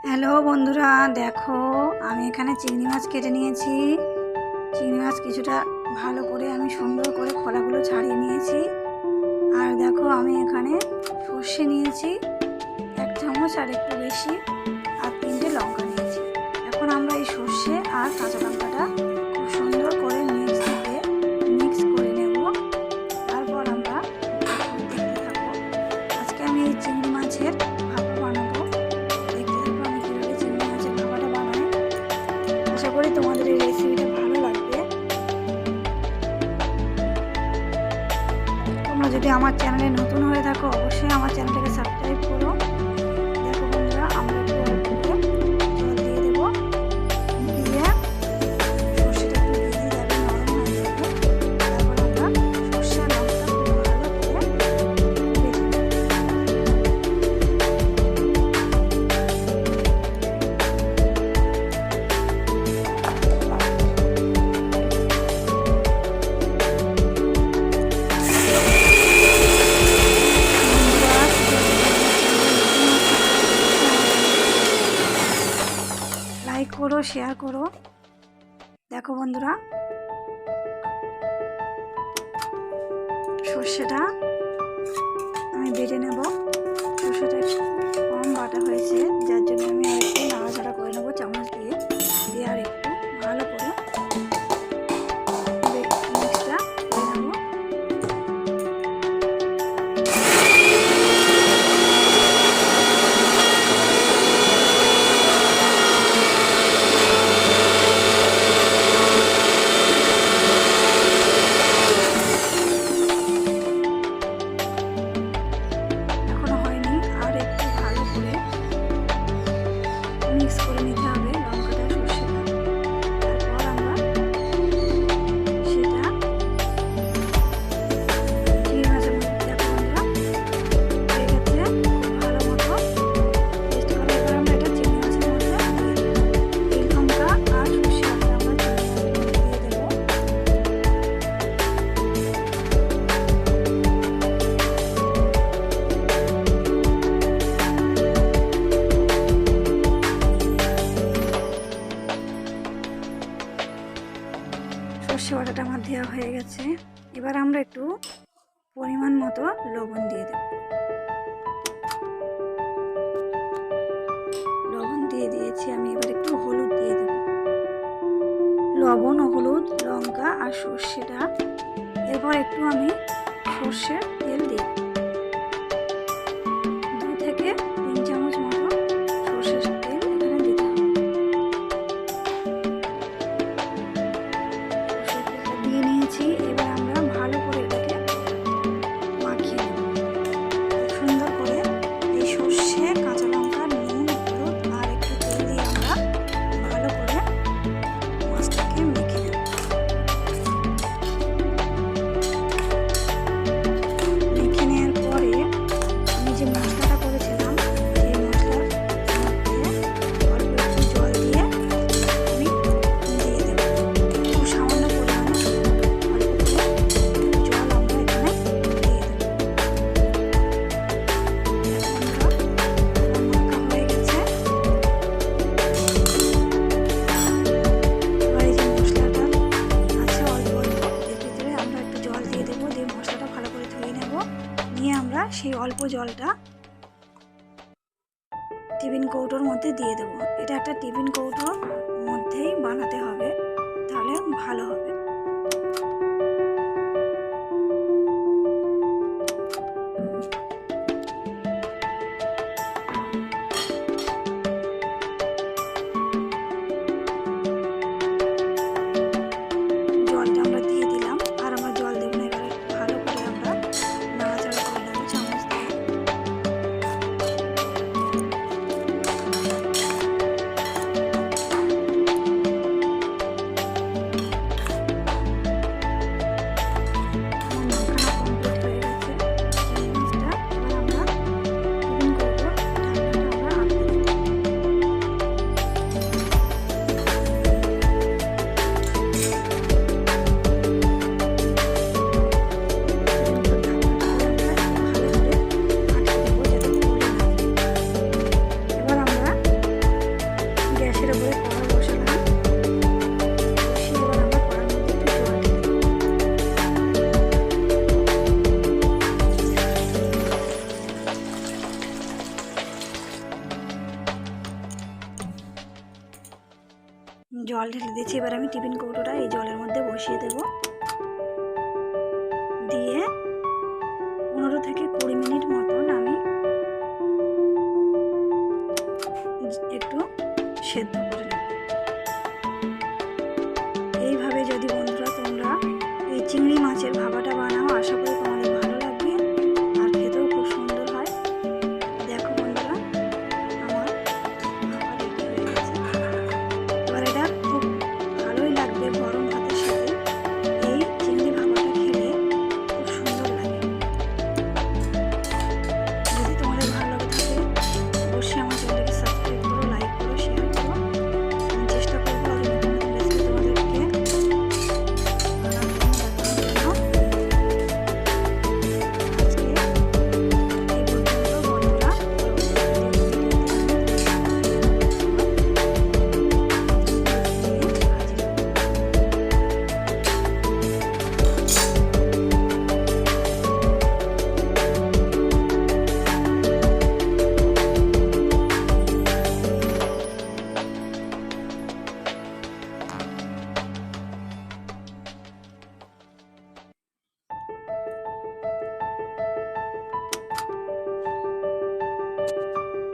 Hello বন্ধুরা, দেখো আমি এখানে চিংড়ি মাছ কেটে নিয়েছি। চিংড়ি মাছ কিছুটা ভালো করে আমি সুন্দর করে খোলাগুলো ছাড়িয়ে নিয়েছি। আর দেখো আমি এখানে সর্ষে নিয়েছি 1 চামচ আর একটু বেশি, আর 3টে লঙ্কা নিয়েছি। এখন আমরা এই সর্ষে আর কাঁচা লঙ্কাটা খুব সুন্দর করে মিক্স করে নেব। তারপর আমরা দেখতে থাকবো। আজকে আমি এই চিংড়ি মাছের ভাপা বানাবো। আশা করি তোমাদের এই রেসিপিটা ভালো লাগবে। তোমরা যদি আমার চ্যানেলে নতুন হয়ে থাকো অবশ্যই আমার চ্যানেলটাকে সাবস্ক্রাইব করো। দেখো বন্ধুরা, আমরা একটু অল্প করে জল দিয়ে দেবো, দিয়ে সর্ষেটা একটু ভিজে যাবে, নরম হয়ে যাবে। তারপর আমরা সর্ষে আর লঙ্কাটা খুব ভালো করে বেটে নেব। লাইক করো, শেয়ার করো। দেখো বন্ধুরা, সর্ষেটা আমি বেটে নেব। সর্ষেটা একটু কম বাটা হয়েছে, যার জন্য আমি আর একটু নাড়াচাড়া করে নেবো চামচ দিয়ে আর একটু ভালো করে মিক্সটা করে নেবো। মিক্স করে নিতে হবে লঙ্কাটা, সর্ষেটা। তারপর আমরা সেটা চিংড়ি মাছের মধ্যে দেখো বন্ধুরা হয়ে গেছে খুব ভালো মতো পেস্ট করে। এবার আমরা এটা চিংড়ি মাছের মধ্যে দিয়ে দেবো। এই লঙ্কা আর সর্ষে বাটা আমরা চিংড়ি মাছের মধ্যে দিয়ে দেবো। সর্ষে বাটাটা আমার দেওয়া হয়ে গেছে। এবার আমরা একটু পরিমাণ মতো লবণ দিয়ে দেব। লবণ দিয়ে দিয়েছি আমি। এবার একটু হলুদ দিয়ে দেব। লবণ ও হলুদ, লঙ্কা আর সর্ষেটা। এরপর একটু আমি সর্ষের তেল দিই। 2 থেকে 3 চামচ মতো সর্ষের তেল এখানে দিতে হবে। দিয়ে নিয়েছি। এবার আমরা ভালো করে এটাকে মাখিয়ে নেব খুব সুন্দর করে। এই সর্ষে, কাঁচা লঙ্কা, নুন, হলুদ আর একটু তেল দিয়ে আমরা ভালো করে মাছটাকে মেখে নেব। মেখে নেওয়ার পরে আমি যে মশলাটা করেছিলাম সেই মশলার মধ্যে অল্প একটু জল দিয়ে আমি দিয়ে দেবো। খুব সামান্য পরিমাণে অল্প করে জল আমরা এখানে দিয়ে দেবো। মাখা হয়ে গেছে। এবার এই যে মশলাটা আছে অল্প অল্প, এর ভিতরে আমরা একটু জল দিয়ে দেবো, দিয়ে মশলাটা ভালো করে ধুয়ে নেব। নিয়ে আমরা সেই অল্প জলটা টিফিন কৌটোর মধ্যে দিয়ে দেবো। এটা একটা টিফিন কৌটোর মধ্যেই বানাতে হবে, তাহলে ভালো হবে। জলটা আমরা দিয়ে দিলাম, আর আমরা জল দেবো না। এবারে ভালো করে আমরা নাড়াচাড়া করে নেবো চামচ দিয়ে। জল ঢেলে দিয়েছি। এবার আমি টিফিন কৌটোটা এই জলের মধ্যে বসিয়ে দেব, দিয়ে 15 থেকে 20 মিনিট মতন আমি একটু সেদ্ধ